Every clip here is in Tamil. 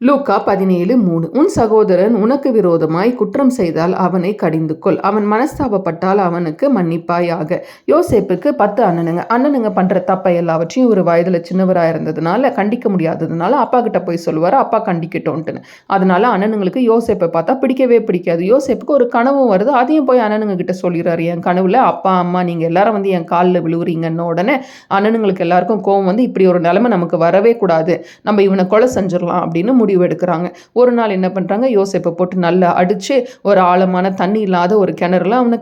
லூக்கா 17:3 உன் சகோதரன் உனக்கு விரோதமாய் குற்றம் செய்தால் அவனை கடிந்து கொள், அவன் மனஸ்தாபப்பட்டால் அவனுக்கு மன்னிப்பாயாக. யோசேப்புக்கு 10 அண்ணனுங்க பண்ற தப்பை எல்லாவற்றையும் ஒரு வயதுல சின்னவராக இருந்ததுனால கண்டிக்க முடியாததுனால அப்பா கிட்ட போய் சொல்லுவார், அப்பா கண்டிக்கட்டோன்ட்டுன்னு. அதனால அண்ணனுங்களுக்கு யோசேப்பை பார்த்தா பிடிக்கவே பிடிக்காது. யோசேப்புக்கு ஒரு கனவும் வருது, அதையும் போய் அண்ணனுங்க கிட்ட சொல்லிடுறாரு. என் கனவுல அப்பா அம்மா நீங்க எல்லாரும் வந்து என் காலில் விழுவுறீங்கன்னு உடனே அண்ணனுங்களுக்கு எல்லாருக்கும் கோவம் வந்து இப்படி ஒரு நிலைமை நமக்கு வரவே கூடாது, நம்ம இவனை கொலை செஞ்சிடலாம் அப்படின்னு முடிவு எடுக்கிறாங்க. ஒரு நாள் என்ன பண்றாங்க, யோசேப்பை போட்டு நல்லா அடிச்சு ஒரு ஆழமான தண்ணி இல்லாத ஒரு கிணறுல அவனை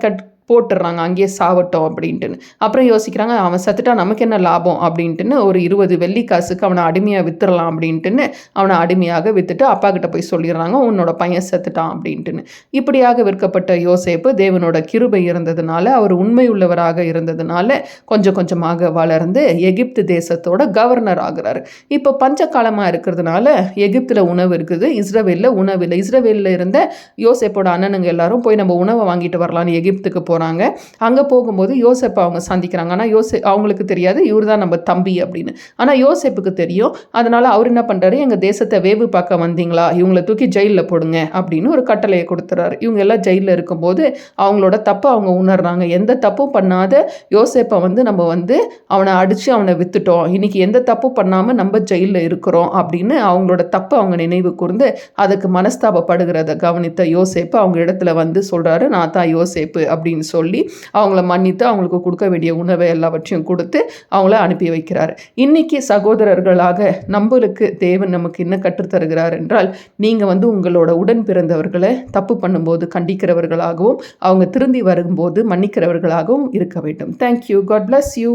போட்டுடுறாங்க, அங்கேயே சாவட்டும் அப்படின்ட்டுன்னு. அப்புறம் யோசிக்கிறாங்க, அவன் செத்துட்டா நமக்கு என்ன லாபம் அப்படின்ட்டுன்னு ஒரு 20 வெள்ளிக்காசுக்கு அவனை அடிமையாக வித்துடலாம் அப்படின்ட்டுன்னு அவனை அடிமையாக வித்துட்டு அப்பா கிட்ட போய் சொல்லிடுறாங்க, உன்னோட பையன் செத்துட்டான் அப்படின்ட்டுன்னு. இப்படியாக விற்கப்பட்ட யோசேப்பு தேவனோட கிருபை இருந்ததுனால, அவர் உண்மை உள்ளவராக இருந்ததுனால கொஞ்சம் கொஞ்சமாக வளர்ந்து எகிப்து தேசத்தோட கவர்னர் ஆகுறாரு. இப்போ பஞ்ச காலமாக இருக்கிறதுனால எகிப்தில் உணவு இருக்குது, இஸ்ரவேலில் உணவு இல்லை. இஸ்ரவேலில் இருந்த யோசேப்போட அண்ணனுங்க எல்லாரும் போய் நம்ம உணவை வாங்கிட்டு வரலான்னு எகிப்துக்கு போகிறாங்க. அங்கே போகும்போது யோசேப்பை அவங்க சந்திக்கிறாங்க. ஆனால் அவங்களுக்கு தெரியாது இவர் தான் நம்ம தம்பி அப்படின்னு. ஆனால் யோசேப்புக்கு தெரியும். அதனால அவர் என்ன பண்ணுறாரு, எங்கள் தேசத்தை வேவு பார்க்க வந்தீங்களா, இவங்களை தூக்கி ஜெயிலில் போடுங்க அப்படின்னு ஒரு கட்டளையை கொடுத்துறாரு. இவங்க எல்லாம் ஜெயிலில் இருக்கும்போது அவங்களோட தப்பை அவங்க உணர்றாங்க. எந்த தப்பும் பண்ணாத யோசேப்பை நம்ம அவனை அடித்து அவனை வித்துட்டோம், இன்னைக்கு எந்த தப்பும் பண்ணாமல் நம்ம ஜெயிலில் இருக்கிறோம் அப்படின்னு அவங்களோட தப்பை அவங்க நினைவு கூர்ந்து அதுக்கு மனஸ்தாபப்படுகிறத கவனித்த யோசேப்பு அவங்க இடத்துல சொல்கிறாரு, நான் தான் யோசேப்பு அப்படின்னு சொல்லி அவங்கள மன்னித்து அவங்களுக்கு கொடுக்க வேண்டிய உணவை எல்லாவற்றையும் கொடுத்து அவங்கள அனுப்பி வைக்கிறார். இன்னைக்கு சகோதரர்களாக நம்மளுக்கு தேவன் நமக்கு என்ன கற்றுத்தருகிறார் என்றால், நீங்கள் உங்களோட உடன் பிறந்தவர்களை தப்பு பண்ணும்போது கண்டிக்கிறவர்களாகவும் அவங்க திருந்தி வரும்போது மன்னிக்கிறவர்களாகவும் இருக்க வேண்டும். தேங்க்யூ. God bless you.